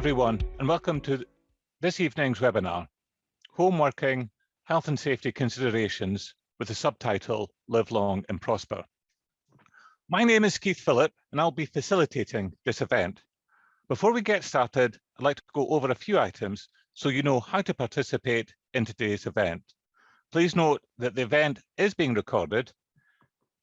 everyone, and welcome to this evening's webinar, Home Working, Health and Safety Considerations, with the subtitle, Live Long and Prosper. My name is Keith Phillip, and I'll be facilitating this event. Before we get started, I'd like to go over a few items so you know how to participate in today's event. Please note that the event is being recorded.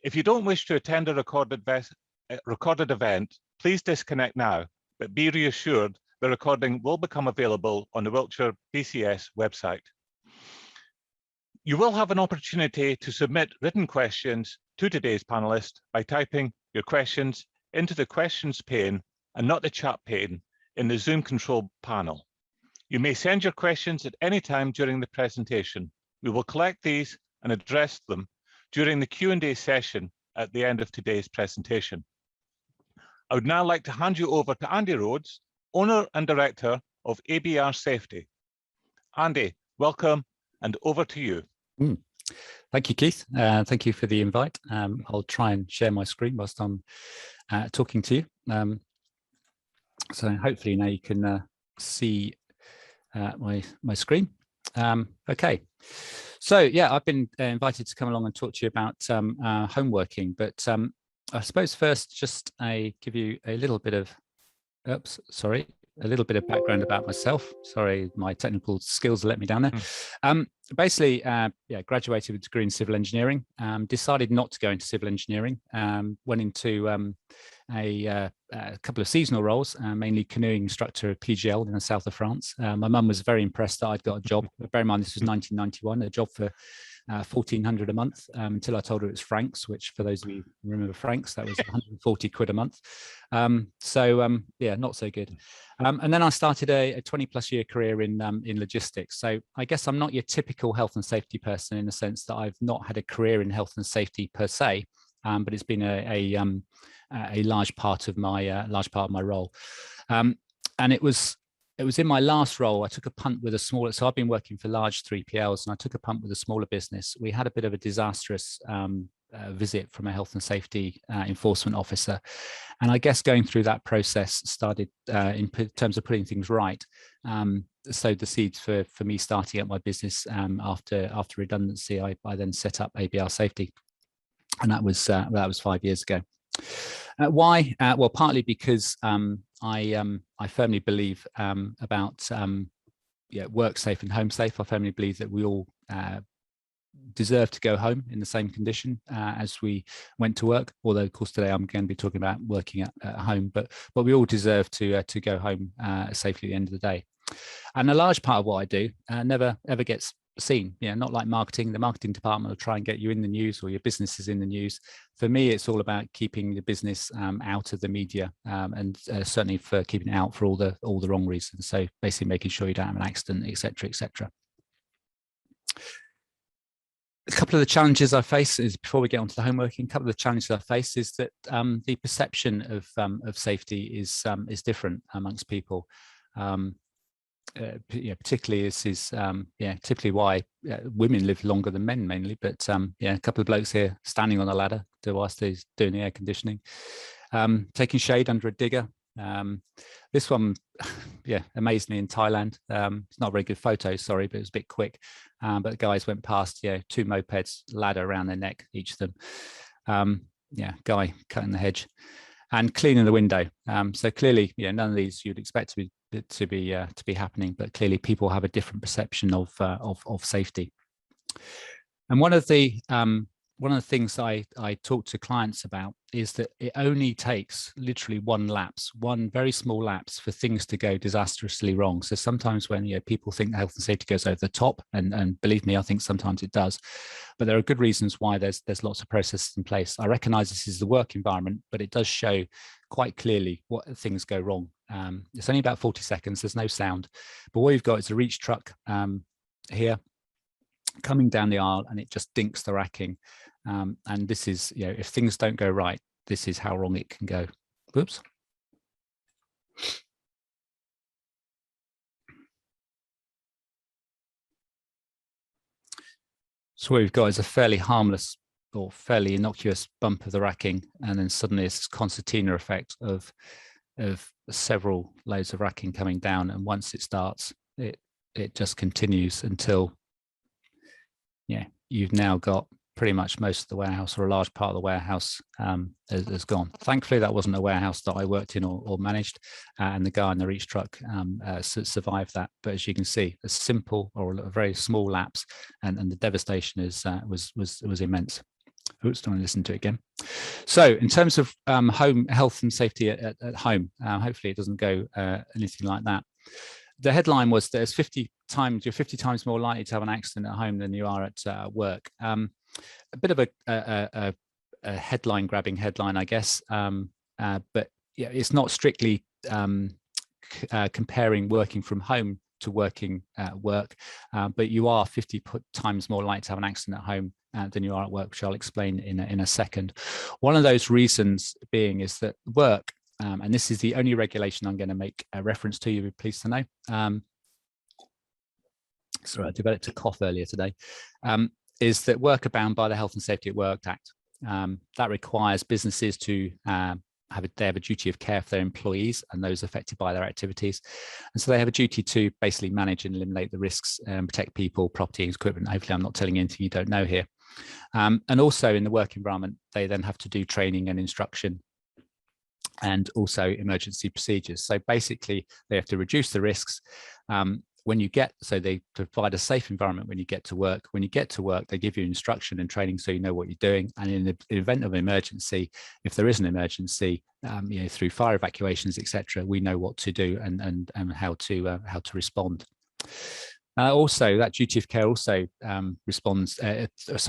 If you don't wish to attend a recorded event, please disconnect now, but be reassured the recording will become available on the Wiltshire BCS website. You will have an opportunity to submit written questions to today's panelists by typing your questions into the questions pane and not the chat pane in the Zoom control panel. You may send your questions at any time during the presentation. We will collect these and address them during the Q&A session at the end of today's presentation. I would now like to hand you over to Andy Rhodes, Owner and Director of ABR Safety. Andy, welcome, and over to you. Thank you, Keith. Thank you for the invite. I'll try and share my screen whilst I'm talking to you. So hopefully now you can see my screen. Okay, so yeah, I've been invited to come along and talk to you about home working, but I suppose first just give you a little bit of a little bit of background about myself. Sorry, my technical skills let me down there. Basically, graduated with a degree in civil engineering, decided not to go into civil engineering, went into a couple of seasonal roles, mainly canoeing instructor at PGL in the south of France. My mum was very impressed that I'd got a job. Bear in mind, this was 1991, a job for 1,400 a month, until I told her it was francs, which for those of you who remember francs, that was 140 quid a month. Yeah, not so good. And then I started a 20+ year career in logistics. So I guess I'm not your typical health and safety person in the sense that I've not had a career in health and safety per se, but it's been a large part of my role. And it was in my last role, I took a punt with a smaller, so I've been working for large 3PLs, and I took a punt with a smaller business. We had a bit of a disastrous visit from a health and safety enforcement officer. And I guess going through that process started in terms of putting things right, sowed the seeds for me starting up my business after redundancy. I then set up ABR Safety, and that was 5 years ago. Why? Well, partly because I firmly believe about work safe and home safe. I firmly believe that we all deserve to go home in the same condition as we went to work. Although, of course, today I'm going to be talking about working at home, but we all deserve to go home safely at the end of the day. And a large part of what I do never ever gets seen. Not like marketing. The marketing department will try and get you in the news, or your business is in the news. For me, it's all about keeping the business out of the media, and certainly for keeping it out for all the wrong reasons. So basically making sure you don't have an accident, etc., etc. A couple of the challenges I face is, before we get onto the home working, a couple of the challenges I face is that the perception of safety is different amongst people. Particularly this is typically why women live longer than men mainly, but a couple of blokes here standing on a ladder whilst he's doing the air conditioning, taking shade under a digger. This one amazed me in Thailand. It's not a very good photo, sorry, but it was a bit quick, but the guys went past 2 mopeds, ladder around their neck, each of them. Guy cutting the hedge and cleaning the window. So clearly none of these you'd expect to be happening, but clearly people have a different perception of safety. And one of the things I talk to clients about is that it only takes literally one very small lapse for things to go disastrously wrong. So sometimes when people think health and safety goes over the top, and believe me, I think sometimes it does, but there are good reasons why there's lots of processes in place. I recognize this is the work environment, but it does show quite clearly what things go wrong. It's only about 40 seconds, there's no sound, but what you've got is a reach truck here coming down the aisle, and it just dinks the racking. And this is, if things don't go right, this is how wrong it can go. Whoops. So what we've got is a fairly harmless or fairly innocuous bump of the racking, and then suddenly it's this concertina effect of of several loads of racking coming down, and once it starts, it just continues until you've now got pretty much most of the warehouse, or a large part of the warehouse has gone. Thankfully, that wasn't a warehouse that I worked in or managed, and the guy in the reach truck survived that. But as you can see, a simple or a very small lapse, and the devastation was immense. Oops, don't want to listen to it again. So in terms of home health and safety at home, hopefully it doesn't go anything like that. The headline was there's 50 times, you're 50 times more likely to have an accident at home than you are at work. A bit of a headline grabbing headline, I guess, but yeah, it's not strictly comparing working from home to working at work, but you are 50 times more likely to have an accident at home than you are at work, which I'll explain in a second. One of those reasons being is that work, and this is the only regulation I'm going to make a reference to, you'll be pleased to know. Sorry, I developed a cough earlier today. Is that work are bound by the Health and Safety at Work Act. That requires businesses to have a duty of care for their employees and those affected by their activities. And so they have a duty to basically manage and eliminate the risks and protect people, property and equipment. Hopefully I'm not telling you anything you don't know here. And also in the work environment, they then have to do training and instruction and also emergency procedures. So basically they have to reduce the risks. When you get, so they provide a safe environment when you get to work. When you get to work, they give you instruction and training so you know what you're doing. And in the event of an emergency, if there is an emergency, through fire evacuations, etc., we know what to do and how to respond. Also, that duty of care also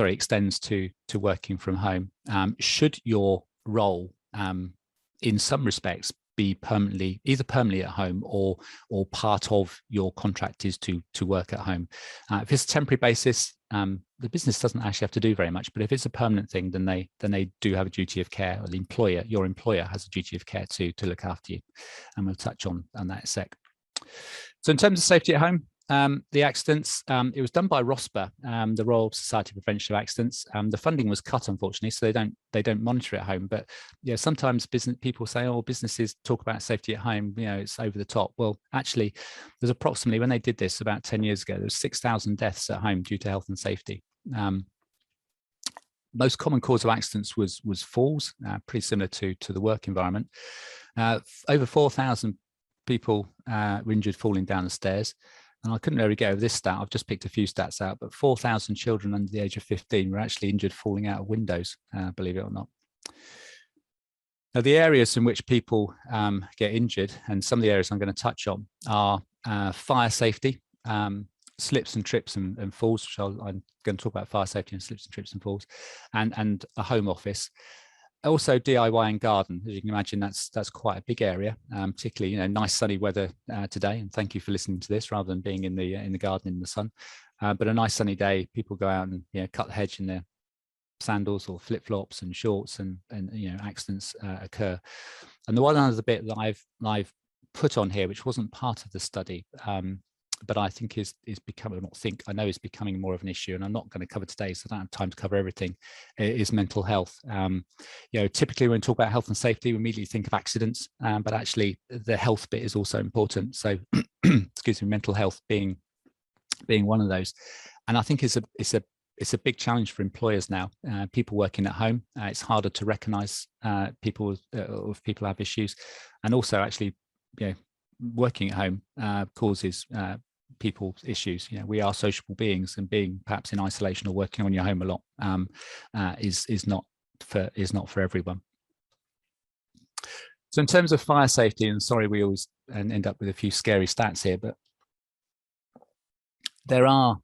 extends to working from home. Should your role, in some respects, be either permanently at home or part of your contract is to work at home. If it's a temporary basis, the business doesn't actually have to do very much, but if it's a permanent thing, then they do have a duty of care, or your employer has a duty of care to look after you, and we'll touch on that in a sec. So in terms of safety at home, the accidents, it was done by ROSPA, the Royal Society for Prevention of Accidents. The funding was cut, unfortunately, so they don't monitor it at home. But sometimes people say, oh, businesses talk about safety at home, it's over the top. Well, actually, there's approximately, when they did this about 10 years ago, there was 6,000 deaths at home due to health and safety. Most common cause of accidents was falls, pretty similar to the work environment. Over 4,000 people were injured falling down the stairs. And I couldn't really get over this stat. I've just picked a few stats out, but 4,000 children under the age of 15 were actually injured falling out of windows, believe it or not. Now, the areas in which people get injured, and some of the areas I'm going to touch on, are fire safety, slips and trips and falls, which I'm going to talk about fire safety and slips and trips and falls, and a home office. Also DIY and garden. As you can imagine, that's quite a big area, particularly nice sunny weather today. And thank you for listening to this rather than being in the garden in the sun. But a nice sunny day, people go out and cut the hedge in their sandals or flip flops and shorts, and accidents occur. And the one other bit that I've put on here, which wasn't part of the study, but I think is becoming, I know is becoming more of an issue, and I'm not going to cover today, so I don't have time to cover everything, is mental health. Typically when we talk about health and safety, we immediately think of accidents, but actually the health bit is also important. So, excuse me, mental health being one of those. And I think it's a big challenge for employers now. People working at home, it's harder to recognise people if people have issues, and also actually, working at home causes people issues. We are sociable beings, and being perhaps in isolation or working on your home a lot is not for everyone. So in terms of fire safety, and sorry we always end up with a few scary stats here, but there are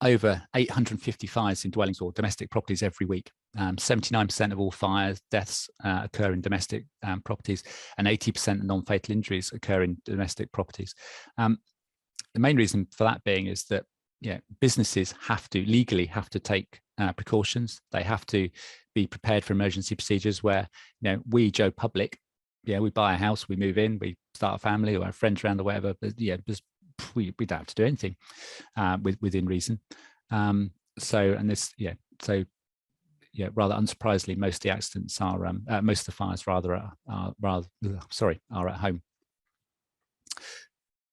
over 850 fires in dwellings or domestic properties every week. 79% of all fires deaths occur in domestic properties, and 80% of non-fatal injuries occur in domestic properties. The main reason for that being is that businesses legally have to take precautions. They have to be prepared for emergency procedures where we, Joe Public, we buy a house, we move in, we start a family or our friends around or whatever, but we don't have to do anything within reason. So yeah, rather unsurprisingly, most of the accidents are, most of the fires rather are at home.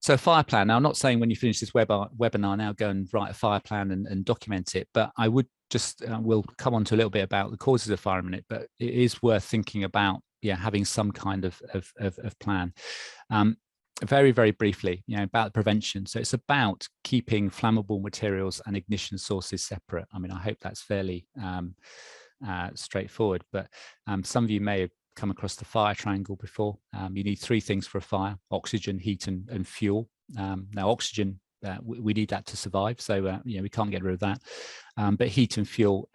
So fire plan. Now, I'm not saying when you finish this webinar now go and write a fire plan and document it, but I would just, we'll come on to a little bit about the causes of fire in a minute, but it is worth thinking about, yeah, having some kind of plan. Very, very briefly, about prevention. So it's about keeping flammable materials and ignition sources separate. I mean, I hope that's fairly straightforward, but some of you may have come across the fire triangle before. You need three things for a fire: oxygen, heat, and fuel. Now, oxygen, we need that to survive, so we can't get rid of that. But heat and fuel,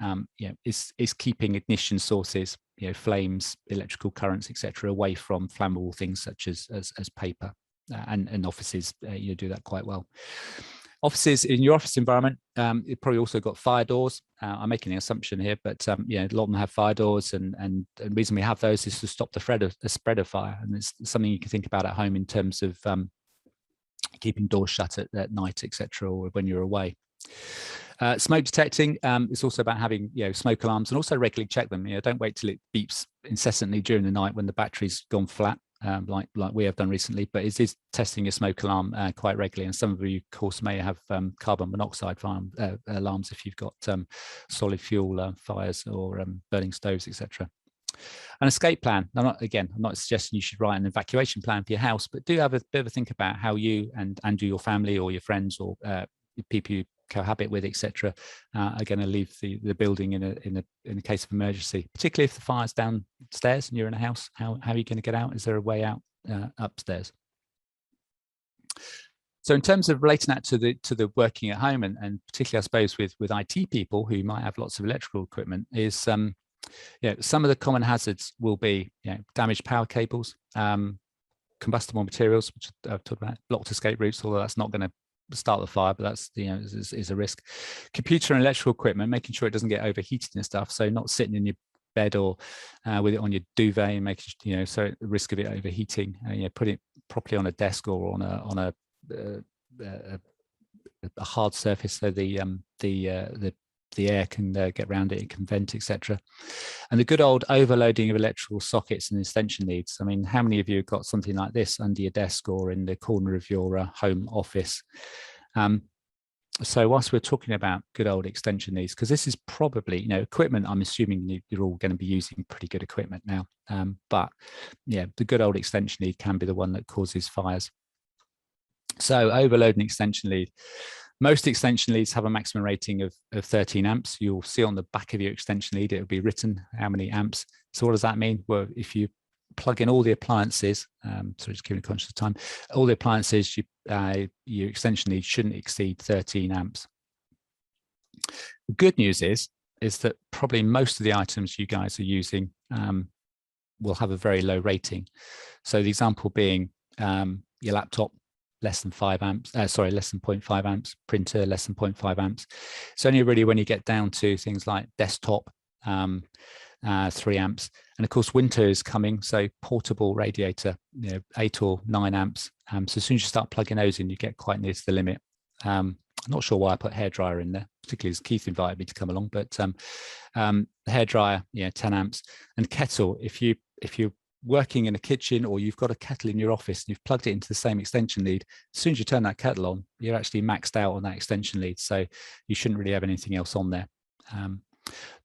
is keeping ignition sources, flames, electrical currents, etc., away from flammable things such as paper. And offices, do that quite well. Offices, in your office environment, you've probably also got fire doors. I'm making an assumption here, but a lot of them have fire doors, and the reason we have those is to stop the spread of fire. And it's something you can think about at home in terms of keeping doors shut at night, etc., or when you're away. Smoke detecting, it's also about having smoke alarms, and also regularly check them. Don't wait till it beeps incessantly during the night when the battery's gone flat. Like we have done recently, but it is testing your smoke alarm quite regularly. And some of you, of course, may have carbon monoxide alarms if you've got solid fuel fires or burning stoves, etc. An escape plan. Now, I'm not suggesting you should write an evacuation plan for your house, but do have a bit of a think about how you and your family or your friends or people you cohabit with, etc., are going to leave the building in a case of emergency, particularly if the fire's downstairs and you're in a house. How are you going to get out? Is there a way out upstairs? So in terms of relating that to the working at home, and particularly I suppose with IT people who might have lots of electrical equipment, is some of the common hazards will be damaged power cables, combustible materials, which I've talked about, blocked escape routes, although that's not going to start the fire, but that's is a risk. Computer and electrical equipment, making sure it doesn't get overheated and stuff, so not sitting in your bed or with it on your duvet and making so the risk of it overheating. Put it properly on a desk or on a hard surface so the air can get around it, it can vent, etc. And the good old overloading of electrical sockets and extension leads. I mean, how many of you have got something like this under your desk or in the corner of your home office? So whilst we're talking about good old extension leads, because this is probably, equipment, I'm assuming you're all going to be using pretty good equipment now. But the good old extension lead can be the one that causes fires. So overload an extension lead. Most extension leads have a maximum rating of 13 amps. You'll see on the back of your extension lead, it will be written how many amps. So what does that mean? Well, if you plug in all the appliances, sorry, just keeping conscious of time, all the appliances, your extension lead shouldn't exceed 13 amps. The good news is that probably most of the items you guys are using will have a very low rating. So the example being your laptop, less than 5 amps, less than 0.5 amps, printer, less than 0.5 amps. It's only really when you get down to things like desktop, 3 amps. And of course, winter is coming, so portable radiator, 8 or 9 amps. So as soon as you start plugging those in, you get quite near to the limit. I'm not sure why I put hairdryer in there, particularly as Keith invited me to come along, but the hairdryer, 10 amps. And kettle, if you're working in a kitchen or you've got a kettle in your office and you've plugged it into the same extension lead, as soon as you turn that kettle on, you're actually maxed out on that extension lead. So you shouldn't really have anything else on there.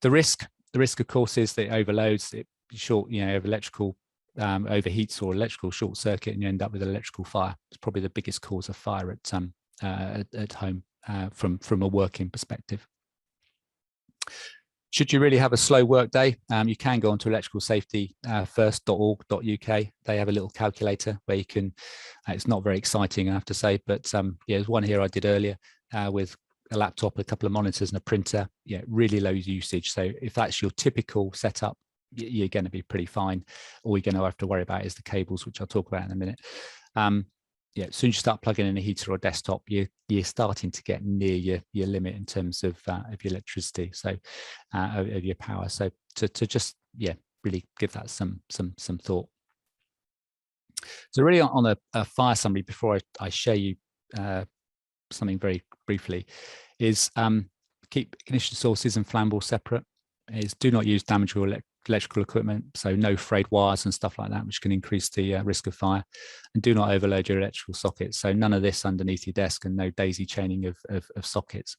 The risk, of course, is that it overloads, it electrical overheats or electrical short circuit, and you end up with an electrical fire. It's probably the biggest cause of fire at home from a working perspective. Should you really have a slow work day, you can go onto electricalsafetyfirst.org.uk. They have a little calculator where you can, it's not very exciting, I have to say, but there's one here I did earlier with a laptop, a couple of monitors and a printer, really low usage. So if that's your typical setup, you're going to be pretty fine. All you're going to have to worry about is the cables, which I'll talk about in a minute. As soon as you start plugging in a heater or desktop, you're starting to get near your limit in terms of your electricity, so of your power. So to just really give that some thought. So really on a fire summary, before I share you something very briefly, is keep ignition sources and flammable separate. is do not use damageable electrical equipment, so no frayed wires and stuff like that, which can increase the risk of fire. And do not overload your electrical sockets, so none of this underneath your desk and no daisy chaining of sockets.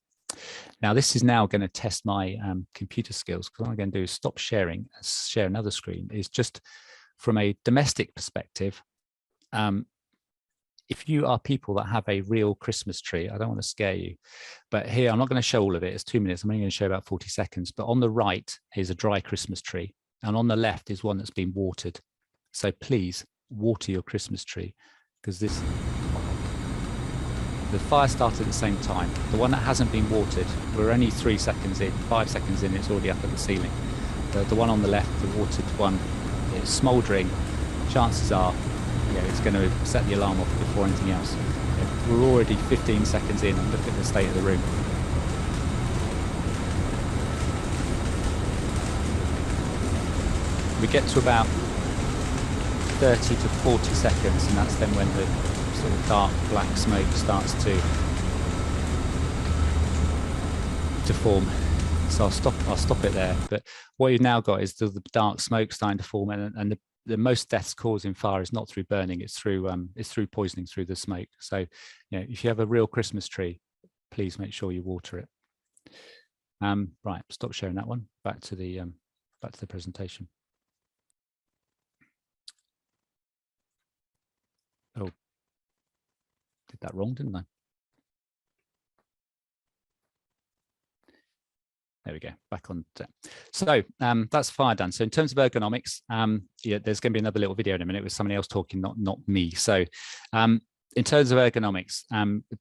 Now, this is now going to test my computer skills, because what I'm going to do is stop sharing and share another screen. Is just from a domestic perspective, if you are people that have a real Christmas tree, I don't want to scare you, but here, I'm not going to show all of it. It's 2 minutes. I'm only going to show about 40 seconds. But on the right is a dry Christmas tree. And on the left is one that's been watered. So please water your Christmas tree, because the fire started at the same time. The one that hasn't been watered, we're only 3 seconds in, 5 seconds in, it's already up at the ceiling. The one on the left, the watered one, is smouldering. Chances are, it's going to set the alarm off before anything else. We're already 15 seconds in, and look at the state of the room. We get to about 30 to 40 seconds, and that's then when the sort of dark black smoke starts to form. So I'll stop it there. But what you've now got is the dark smoke starting to form, and the most deaths caused in fire is not through burning, it's through poisoning through the smoke. So, if you have a real Christmas tree, please make sure you water it. Right, stop sharing that one. Back to the presentation. Oh, did that wrong, didn't I? There we go, back on. So that's fire done. So in terms of ergonomics, there's going to be another little video in a minute with somebody else talking, not me. So in terms of ergonomics,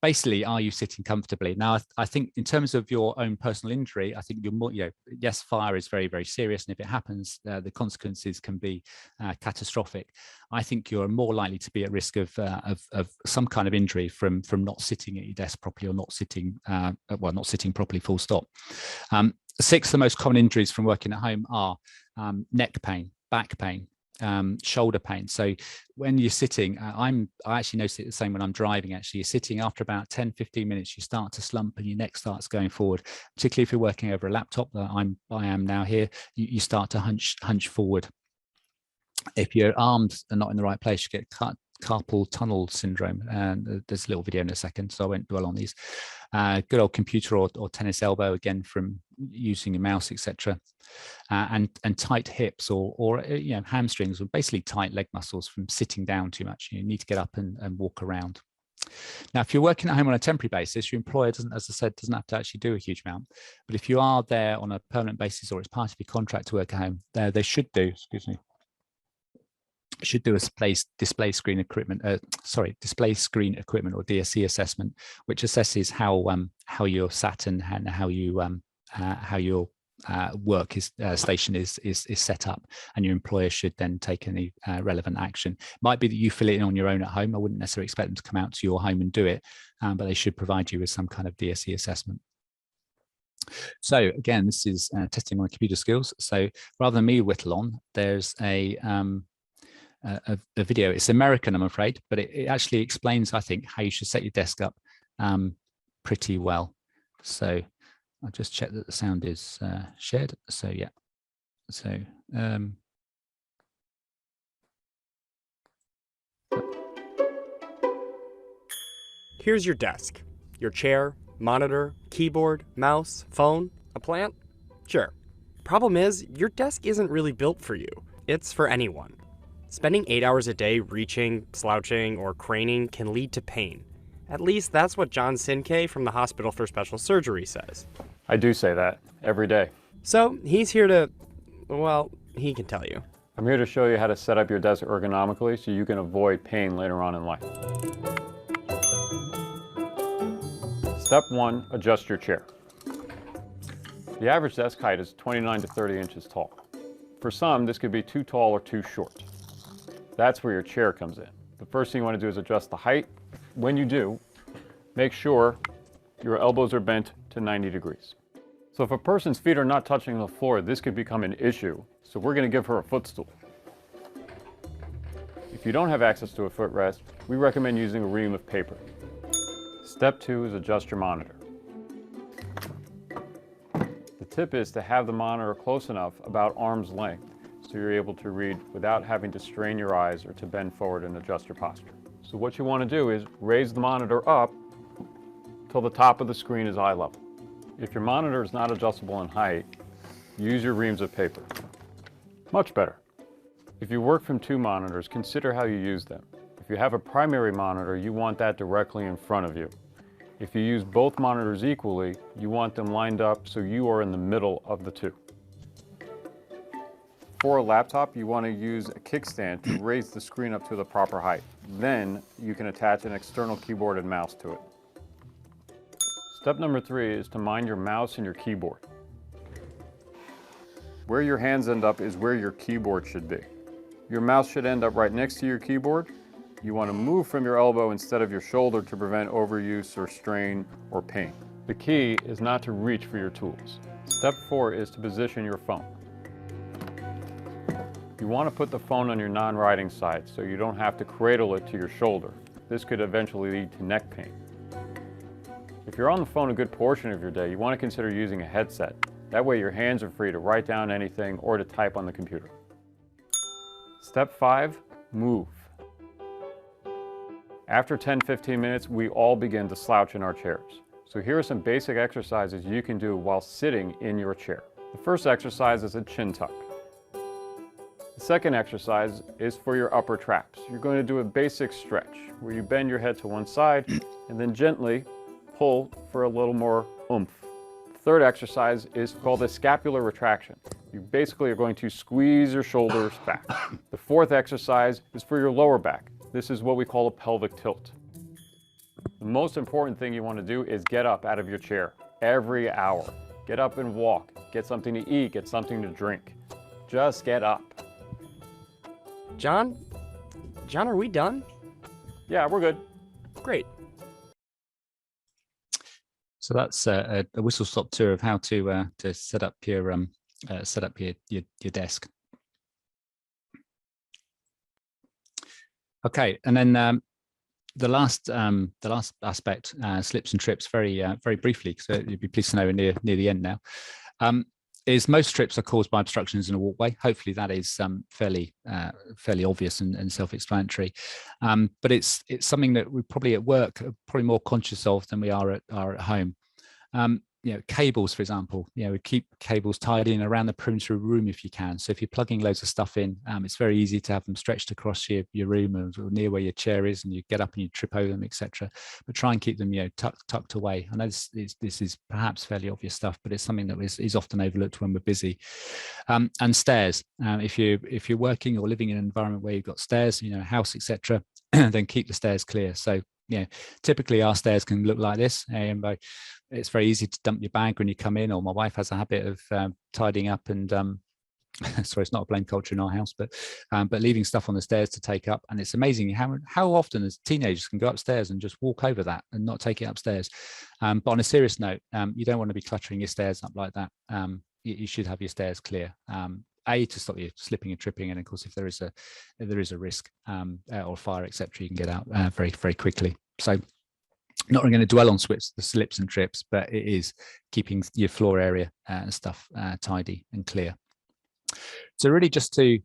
basically, are you sitting comfortably? Now, I think in terms of your own personal injury, I think you're more, yes, fire is very, very serious. And if it happens, the consequences can be catastrophic. I think you're more likely to be at risk of some kind of injury from not sitting at your desk properly, or not sitting, not sitting properly, full stop. 6 of the most common injuries from working at home are neck pain, back pain, shoulder pain. So when you're sitting, I actually notice it the same when I'm driving. Actually, you're sitting, after about 10-15 minutes, you start to slump and your neck starts going forward, particularly if you're working over a laptop that I am now here. You start to hunch forward. If your arms are not in the right place, you get carpal tunnel syndrome, and there's a little video in a second, so I won't dwell on these. Good old computer or tennis elbow, again, from using your mouse, etc. And tight hips or hamstrings, or basically tight leg muscles from sitting down too much. You need to get up and walk around. Now, if you're working at home on a temporary basis, your employer doesn't, as I said, doesn't have to actually do a huge amount. But if you are there on a permanent basis, or it's part of your contract to work at home, they should do, should do a display screen equipment, or DSC assessment, which assesses how you're sat and how your work station is set up, and your employer should then take any relevant action. It might be that you fill it in on your own at home. I wouldn't necessarily expect them to come out to your home and do it, but they should provide you with some kind of DSC assessment. So again, this is testing my computer skills. So rather than me whittle on, there's a video. It's American, I'm afraid, but it actually explains, I think, how you should set your desk up pretty well. So I'll just check that the sound is shared. So yeah, so here's your desk, your chair, monitor, keyboard, mouse, phone, a plant. Sure. Problem is, your desk isn't really built for you. It's for anyone. Spending 8 hours a day reaching, slouching, or craning can lead to pain. At least that's what John Sinkay from the Hospital for Special Surgery says. I do say that every day. So he's here to, well, he can tell you. I'm here to show you how to set up your desk ergonomically so you can avoid pain later on in life. Step 1, adjust your chair. The average desk height is 29 to 30 inches tall. For some, this could be too tall or too short. That's where your chair comes in. The first thing you want to do is adjust the height. When you do, make sure your elbows are bent to 90 degrees. So if a person's feet are not touching the floor, this could become an issue. So we're going to give her a footstool. If you don't have access to a footrest, we recommend using a ream of paper. Step 2 is adjust your monitor. The tip is to have the monitor close enough, about arm's length, so you're able to read without having to strain your eyes or to bend forward and adjust your posture. So what you want to do is raise the monitor up till the top of the screen is eye level. If your monitor is not adjustable in height, use your reams of paper. Much better. If you work from two monitors, consider how you use them. If you have a primary monitor, you want that directly in front of you. If you use both monitors equally, you want them lined up so you are in the middle of the two. For a laptop, you want to use a kickstand to raise the screen up to the proper height. Then you can attach an external keyboard and mouse to it. Step number 3 is to mind your mouse and your keyboard. Where your hands end up is where your keyboard should be. Your mouse should end up right next to your keyboard. You want to move from your elbow instead of your shoulder to prevent overuse or strain or pain. The key is not to reach for your tools. Step 4 is to position your phone. You want to put the phone on your non-writing side so you don't have to cradle it to your shoulder. This could eventually lead to neck pain. If you're on the phone a good portion of your day, you want to consider using a headset. That way your hands are free to write down anything or to type on the computer. Step 5, move. After 10-15 minutes, we all begin to slouch in our chairs. So here are some basic exercises you can do while sitting in your chair. The first exercise is a chin tuck. The second exercise is for your upper traps. You're going to do a basic stretch where you bend your head to one side and then gently pull for a little more oomph. The third exercise is called a scapular retraction. You basically are going to squeeze your shoulders back. The fourth exercise is for your lower back. This is what we call a pelvic tilt. The most important thing you want to do is get up out of your chair every hour. Get up and walk. Get something to eat. Get something to drink. Just get up. John, are we done? Yeah, we're good. Great. So that's a whistle-stop tour of how to set up your desk. Okay, and then the last aspect, slips and trips, very briefly, because you'd be pleased to know we're near the end now. Is most trips are caused by obstructions in a walkway. Hopefully that is fairly obvious and self-explanatory. But it's something that we probably at work are probably more conscious of than we are at home. Cables, for example, we keep cables tied in around the perimeter of the room if you can. So if you're plugging loads of stuff in, it's very easy to have them stretched across your room or near where your chair is, and you get up and you trip over them, etc. But try and keep them, tucked away. I know this is perhaps fairly obvious stuff, but it's something that is often overlooked when we're busy. And stairs. If you're working or living in an environment where you've got stairs, a house, etc., then keep the stairs clear. So typically our stairs can look like this. It's very easy to dump your bag when you come in, or my wife has a habit of tidying up and sorry, it's not a blame culture in our house, but leaving stuff on the stairs to take up. And it's amazing how often as teenagers can go upstairs and just walk over that and not take it upstairs. But on a serious note, you don't want to be cluttering your stairs up like that. You should have your stairs clear. To stop you slipping and tripping, and of course if there is a risk or fire, etc., you can get out very quickly. So not really going to dwell on the slips and trips, but it is keeping your floor area and stuff tidy and clear. So really just to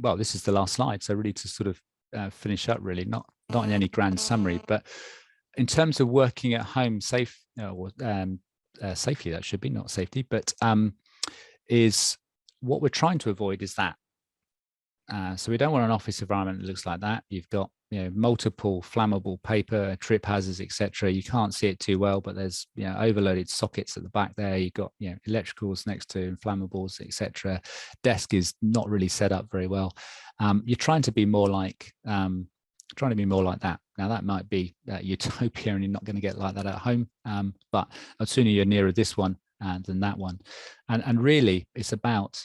well, this is the last slide, so really to sort of finish up, really not in any grand summary, but in terms of working at home safely, that should be, not safety, but is what we're trying to avoid is that. So we don't want an office environment that looks like that. You've got multiple flammable paper, trip hazards, etc. You can't see it too well, but there's overloaded sockets at the back there. You've got electricals next to inflammables, etc. Desk is not really set up very well. You're trying to be more like that. Now that might be utopia, and you're not going to get like that at home. But the sooner you're nearer this one than that one, and really it's about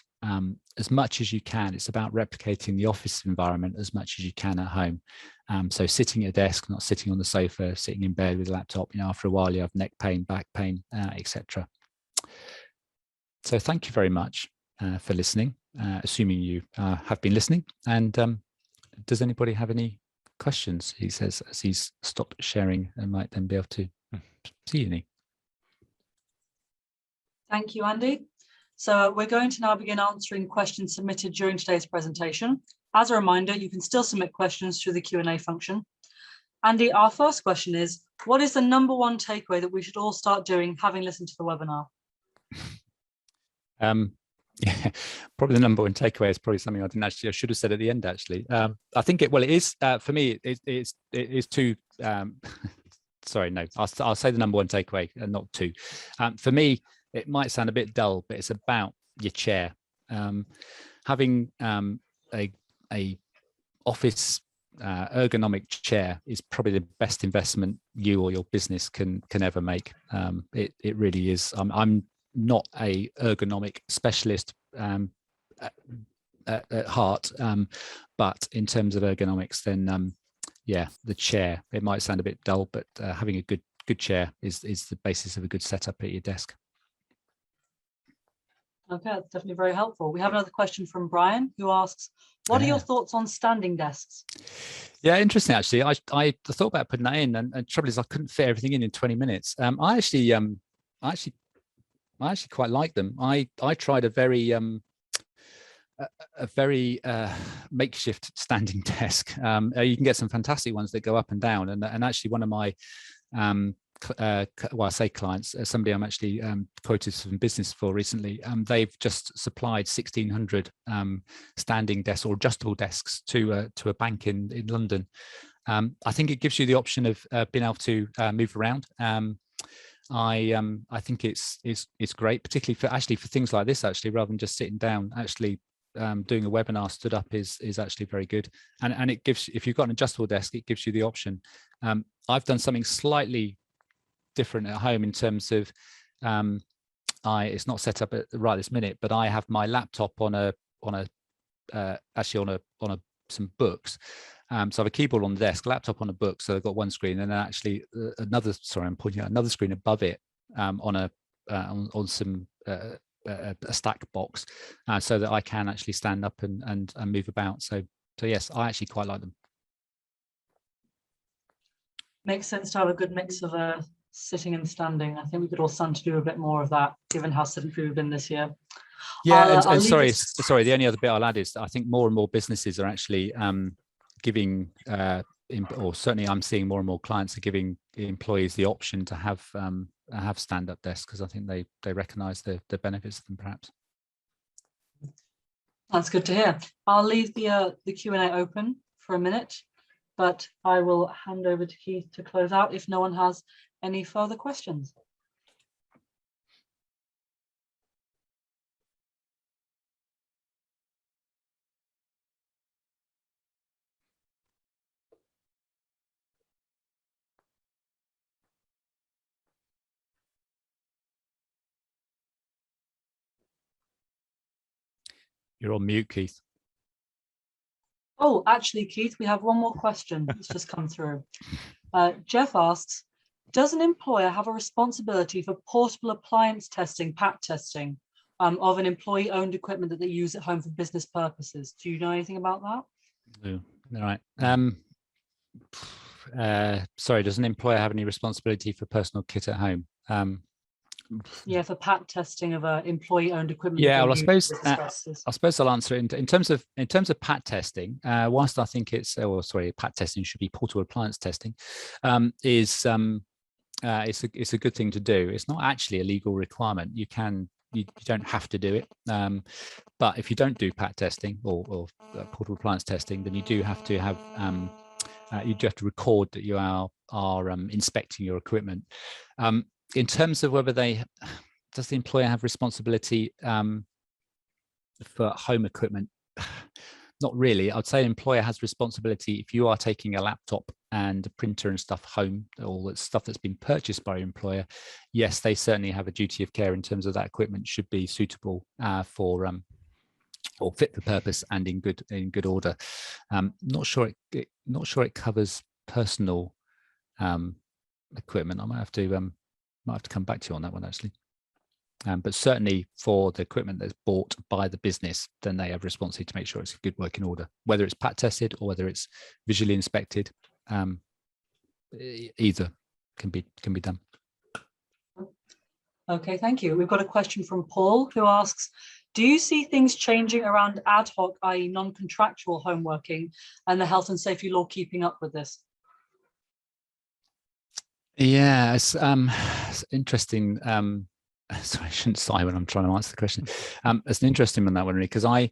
as much as you can, it's about replicating the office environment as much as you can at home. So sitting at a desk, not sitting on the sofa, sitting in bed with a laptop, after a while you have neck pain, back pain, etc. So thank you very much for listening, assuming you have been listening. And does anybody have any questions? He says as he's stopped sharing and might then be able to see any. Thank you, Andy. So we're going to now begin answering questions submitted during today's presentation. As a reminder, you can still submit questions through the Q&A function. Andy, our first question is, what is the number one takeaway that we should all start doing having listened to the webinar? Yeah, probably the number one takeaway is probably something I should have said at the end, actually. I think it is, for me, it is two, sorry, no, I'll say the number one takeaway and not two. For me, it might sound a bit dull, but it's about your chair. Having a office ergonomic chair is probably the best investment you or your business can ever make. It really is. I'm not a ergonomic specialist at heart, but in terms of ergonomics, then yeah, the chair, it might sound a bit dull, but having a good chair is the basis of a good setup at your desk. Okay, that's definitely very helpful. We have another question from Brian, who asks, what are your thoughts on standing desks? Yeah, interesting, actually. I thought about putting that in, and the trouble is I couldn't fit everything in 20 minutes. I actually quite like them. I tried a very makeshift standing desk. You can get some fantastic ones that go up and down, and actually one of my well, I say clients, somebody I'm actually quoted some business for recently, they've just supplied 1,600 standing desks or adjustable desks to a bank in London. I think it gives you the option of being able to move around. I think it's great, particularly for things like this, actually, rather than just sitting down. Actually doing a webinar stood up is actually very good, and it gives, if you've got an adjustable desk, it gives you the option. I've done something slightly different at home in terms of it's not set up at right this minute, but I have my laptop on some books. So I have a keyboard on the desk, laptop on a book, so I've got one screen, and then actually another. Sorry, I'm pointing out another screen above it on some a stack box, so that I can actually stand up and move about. So yes, I actually quite like them. Makes sense to have a good mix of sitting and standing. I think we could all stand to do a bit more of that, given how sedentary we've been this year. Yeah, and sorry, the only other bit I'll add is that I think more and more businesses are actually giving, or certainly I'm seeing more and more clients are giving employees the option to have stand-up desks, because I think they recognise the benefits of them, perhaps. That's good to hear. I'll leave the Q&A open for a minute, but I will hand over to Keith to close out if no one has any further questions. You're on mute, Keith. Oh, actually, Keith, we have one more question that's just come through. Jeff asks, does an employer have a responsibility for portable appliance testing, PAT testing, of an employee-owned equipment that they use at home for business purposes? Do you know anything about that? No. All right. Sorry, does an employer have any responsibility for personal kit at home? Yeah, for PAT testing of employee-owned equipment. Yeah, well, I suppose I'll answer it in terms of PAT testing. Whilst I think PAT testing should be portable appliance testing, it's a good thing to do. It's not actually a legal requirement. You don't have to do it, but if you don't do PAT testing or portable appliance testing, then you do have to have record that you are inspecting your equipment. In terms of whether does the employer have responsibility for home equipment? Not really. I'd say an employer has responsibility if you are taking a laptop and a printer and stuff home, all that stuff that's been purchased by your employer. Yes, they certainly have a duty of care in terms of that equipment should be suitable for or fit for purpose and in good order. Not sure it covers personal equipment. I might have to come back to you on that one, actually. But certainly for the equipment that's bought by the business, then they have responsibility to make sure it's a good working order, whether it's PAT tested or whether it's visually inspected. Either can be done. Okay, thank you. We've got a question from Paul who asks, do you see things changing around ad hoc, i.e. non-contractual home working, and the health and safety law keeping up with this? Yeah, it's interesting. Sorry, I shouldn't sigh when I'm trying to answer the question. It's an interesting one, that one, really, because I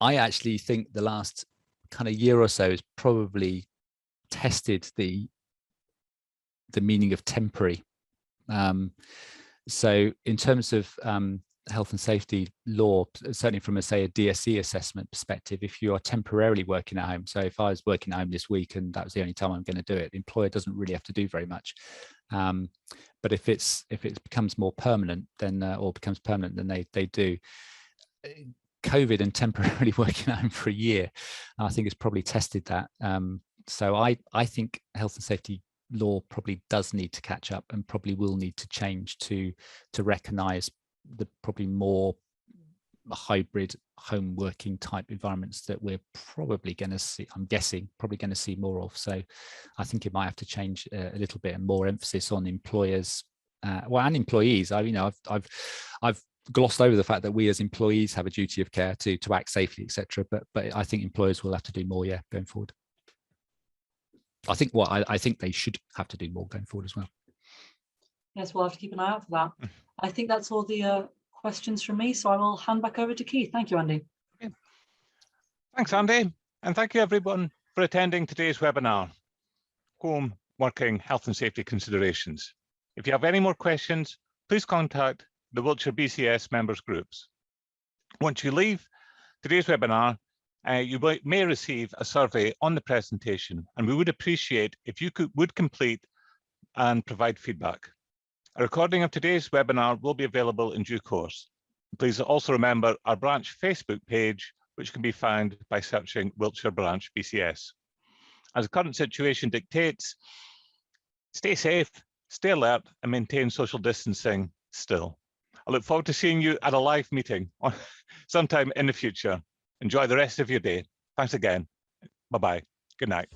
actually think the last kind of year or so has probably tested the meaning of temporary. So in terms of health and safety law, certainly from a DSE assessment perspective, if you are temporarily working at home, so if I was working at home this week and that was the only time I'm going to do it, the employer doesn't really have to do very much. But if it becomes more permanent, then they do. COVID and temporarily working at home for a year, I think it's probably tested that. So I think health and safety law probably does need to catch up and probably will need to change to recognise the probably more hybrid home working type environments that we're probably going to see, I'm guessing, probably going to see more of. So I think it might have to change a little bit, and more emphasis on employers, and employees. I've glossed over the fact that we as employees have a duty of care to act safely, etc. But I think employers will have to do more, going forward. I think they should have to do more going forward as well. Yes, we'll have to keep an eye out for that. I think that's all the questions from me, so I will hand back over to Keith. Thank you, Andy. Okay. Thanks, Andy. And thank you, everyone, for attending today's webinar, Home Working Health and Safety Considerations. If you have any more questions, please contact the Wiltshire BCS members groups. Once you leave today's webinar, you may receive a survey on the presentation, and we would appreciate if you would complete and provide feedback. A recording of today's webinar will be available in due course. Please also remember our branch Facebook page, which can be found by searching Wiltshire Branch BCS. As the current situation dictates, stay safe, stay alert, and maintain social distancing still. I look forward to seeing you at a live meeting sometime in the future. Enjoy the rest of your day. Thanks again. Bye-bye. Good night.